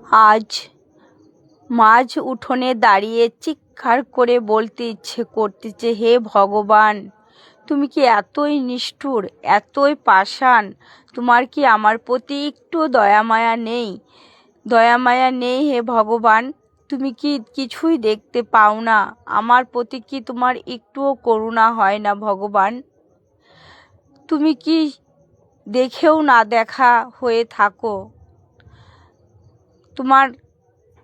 আজ মাঝ উঠোনে দাঁড়িয়ে চিৎকার করে বলতে ইচ্ছে করতেছে, হে ভগবান, তুমি কি এতই নিষ্ঠুর, এতই পাষাণ? তোমার কি আমার প্রতি একটু দয়ামায়া নেই? দয়ামায়া নেই হে ভগবান? তুমি কি কিছুই দেখতে পাও না? আমার প্রতি কি তোমার একটুও করুণা হয় না ভগবান? তুমি কি দেখেও না দেখা হয়ে থাকো? তোমার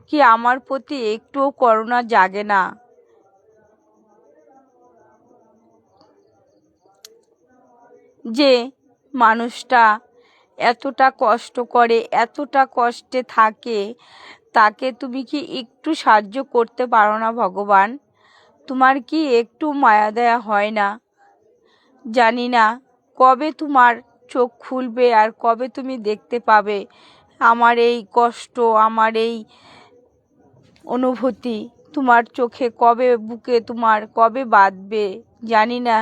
কি আমার প্রতি একটুও করুণা জাগে না? যে মানুষটা এতটা কষ্ট করে, এতটা কষ্টে থাকে, তাকে তুমি কি একটু সাহায্য করতে পারো না ভগবান? তোমার কি একটু মায়া দয়া হয় না? জানি না কবে তোমার চোখ খুলবে আর কবে তুমি দেখতে পাবে আমার এই কষ্ট, আমার এই অনুভূতি তোমার চোখে কবে, বুকে তোমার কবে বাঁধবে জানি না।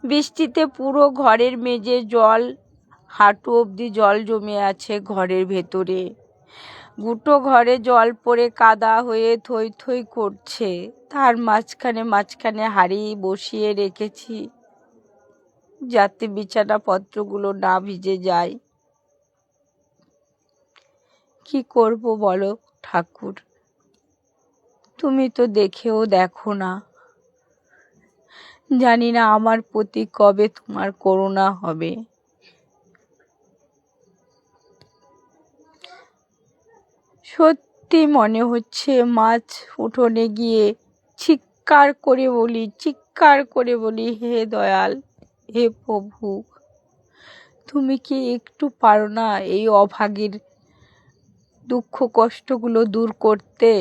বৃষ্টিতে পুরো ঘরের মেঝে জল, হাঁটু অবধি জল জমে আছে ঘরের ভেতরে। গুটো ঘরে জল পড়ে কাদা হয়ে থই থই করছে। তার মাঝখানে মাঝখানে হাঁড়ি বসিয়ে রেখেছি যাতে বিছানাপত্রগুলো না ভিজে যায়। কি করব বলো ঠাকুর, তুমি তো দেখেও দেখো না। জানি না আমার প্রতি কবে তোমার করুণা হবে। সত্যি মনে হচ্ছে মাছ উঠোনে গিয়ে চিৎকার করে বলি, হে দয়াল, হে প্রভু, তুমি কি একটু পারো না এই অভাগীর দুঃখ কষ্টগুলো দূর করতে?